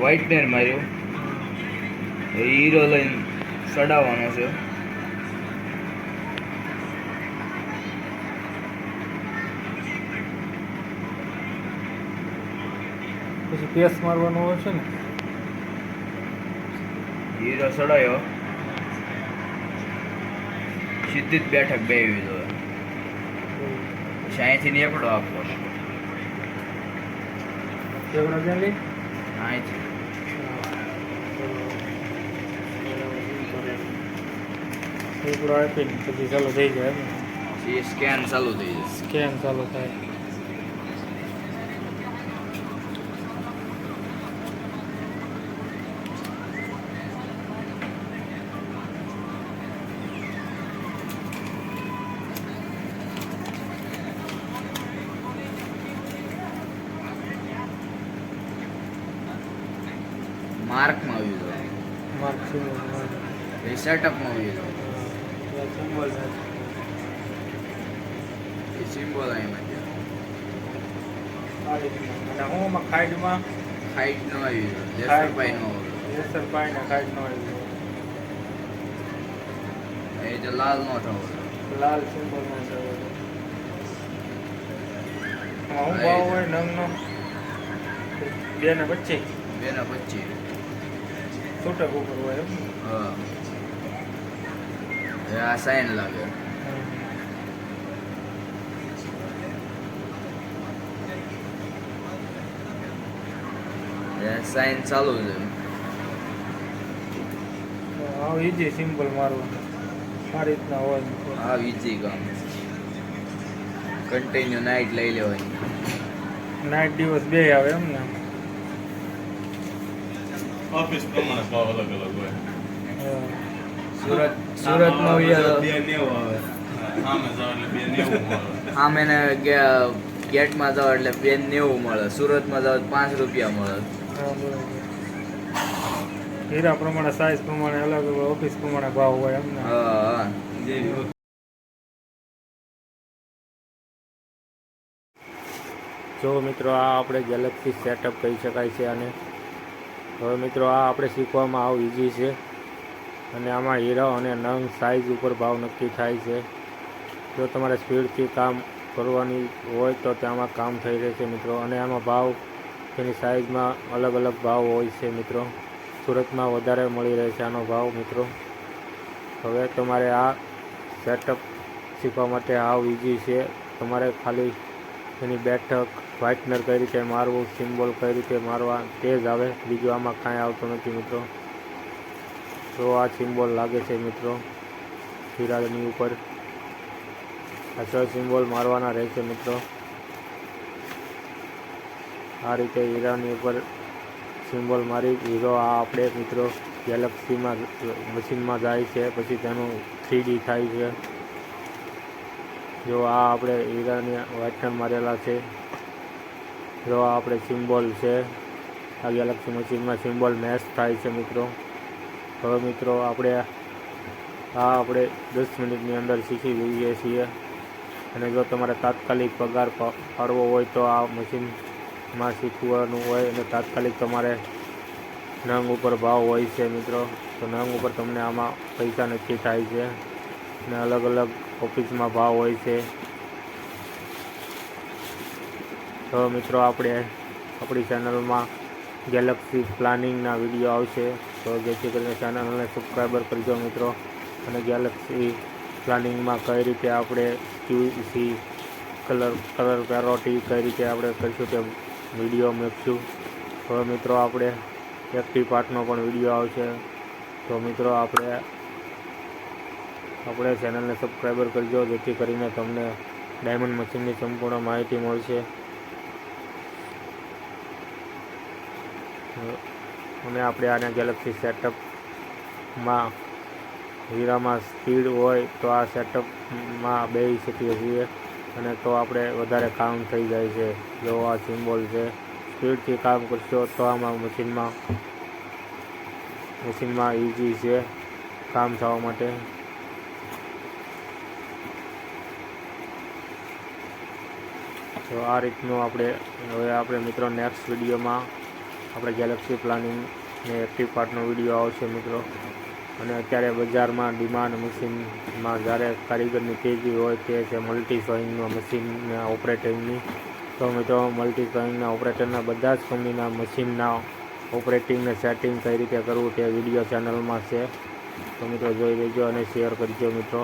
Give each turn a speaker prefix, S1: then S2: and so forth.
S1: Whitener માર્યો, hero લઈને ચડાવવાનો છે.
S2: પછી પેસ મારવાનો હોય છે ને.
S1: હીરો ચડાયો, સીધી જ બેઠક બેવી જોઈએ. પછી અહીંથી નીકળો આપો અહીંથી
S2: આપીને પછી ચાલુ થઈ જાય એમ.
S1: સ્કેન ચાલુ થઈ જશે.
S2: સ્કેન ચાલુ થાય.
S1: માર્કમાં આવી જાય.
S2: માર્ક
S1: એ સેટઅપમાં આવી જાય. એ સિમ્બોલ અહીંમાં છે.
S2: અને હું ખાઈડમાં
S1: હાઈટ નો આવી જાય. લેસરપાઈ નો આવે.
S2: લેસરપાઈ ને ખાઈડ નો આવી
S1: એ જે લાલ નો થવો.
S2: લાલ સિમ્બોલ નો હું ભાવ હોય નંગનો 2 ને 25.
S1: 2 ને 25
S2: છૂટક ઉપર હોય એમ.
S1: હા એ આ સાઈન લાગે. સાઈન ચાલુ છે.
S2: હા ઈજી સિમ્પલ મારવાનું આ રીતના હોય.
S1: આ ઈજી કામ. કન્ટિન્યુ નાઇટ લઈ લેવાની.
S2: નાઇટ દિવસ બે આવે એમ ને.
S3: ઓફિસ પ્રમાણે ભાવ અલગ અલગ હોય.
S1: સુરતમાં
S3: આવે સામે જાવ એટલે 290 મળે.
S1: આમ એને ગેટમાં જાવ એટલે 290 મળે. સુરતમાં જાવ 5 રૂપિયા મળે.
S2: હા બરાબર. હીરા પ્રમાણે સાઇઝ પ્રમાણે અલગ અલગ ઓફિસ પ્રમાણે ભાવ હોય એમ ને.
S1: હા
S2: જો મિત્રો આ આપણે ગેલેક્સી સેટઅપ કહી શકાય છે. અને હવે મિત્રો આ આપણે શીખવામાં આવું ઇઝી છે. અને આમાં હીરા અને નંગ સાઇઝ ઉપર ભાવ નક્કી થાય છે. જો તમારે સ્પીડથી કામ કરવાની હોય તો તેમાં કામ થઈ રહેશે મિત્રો. અને આમાં ભાવ તેની સાઇઝમાં અલગ અલગ ભાવ હોય છે મિત્રો. સુરતમાં વધારે મળી રહે છે આનો ભાવ મિત્રો. હવે તમારે આ સેટઅપ શીખવા માટે આવ ઇઝી છે. તમારે ખાલી એની બેઠક, વ્હાઇટનર કઈ રીતે મારવું, સિમ્બોલ કઈ રીતે મારવા તે જ આવે. બીજું આમાં કાંઈ આવતું નથી મિત્રો. તો આ સિમ્બોલ લાગે છે મિત્રો હીરાની ઉપર. આ 6 સિમ્બોલ મારવાના રહેશે મિત્રો. આ રીતે હીરાની ઉપર સિમ્બોલ મારી હીરો આ આપણે મિત્રો ગેલેક્સીમાં મશીનમાં જાય છે. પછી તેનું 3D થાય છે. જો આ આપણે હીરાની વ્હાઇટનર મારેલા છે. જો આ આપણે સિમ્બોલ છે. આ ગેલેક્સી મશીનમાં સિમ્બોલ મેચ થાય છે મિત્રો. હવે મિત્રો આપણે 10 મિનિટની અંદર શીખી જઈએ છીએ. અને જો તમારે તાત્કાલિક પગાર પાડવો હોય તો આ મશીનમાં શીખવાનું હોય. અને તાત્કાલિક તમારે નંગ ઉપર ભાવ હોય છે મિત્રો. તો નંગ ઉપર તમને આમાં પૈસા નક્કી થાય છે. અને અલગ અલગ ઓફિસમાં ભાવ હોય છે. તો મિત્રો આપણી ચેનલમાં ગેલેક્સી પ્લાનિંગના વિડીયો આવશે. તો જેથી કરીને ચેનલને સબસ્ક્રાઈબર કરજો મિત્રો. અને ગેલેક્સી પ્લાનિંગમાં કઈ રીતે આપણે QC કલર પેરોટી કઈ રીતે આપણે કરીશું તે વિડીયો મૂકશું. હવે મિત્રો આપણે એક્ટિવ પાર્ટનો પણ વિડીયો આવશે. તો મિત્રો આપણે ચેનલને સબસ્ક્રાઈબર કરજો જેથી કરીને તમને ડાયમંડ મશીનની સંપૂર્ણ માહિતી મળશે. અને આપણે આને ગેલેક્સી સેટઅપમાં હીરામાં સ્પીડ હોય તો આ સેટઅપમાં બેસી શકીએ છીએ. અને તો આપણે વધારે કામ થઈ જાય છે. જો આ સિમ્બોલ છે, સ્પીડથી કામ કરશો તો આમાં મશીનમાં ઇઝી છે કામ થવા માટે. તો આ રીતનું આપણે મિત્રો નેક્સ્ટ વિડીયોમાં આપણે ગેલેક્સી પ્લાનિંગ ને એક્ટિવ પાર્ટનો વિડીયો આવશે મિત્રો. અને અત્યારે બજારમાં ડિમાન્ડ મશીનમાં જ્યારે કારીગરની તેજી હોય તે છે મલ્ટી સોઈંગના મશીનના ઓપરેટિંગની. તો મિત્રો મલ્ટી સોઈંગના ઓપરેટરના બધા જ કંપનીના મશીનના ઓપરેટિંગને સેટિંગ કઈ રીતે કરવું તે વિડીયો ચેનલમાં છે. તો મિત્રો જોઈ લેજો અને શેર કરજો મિત્રો.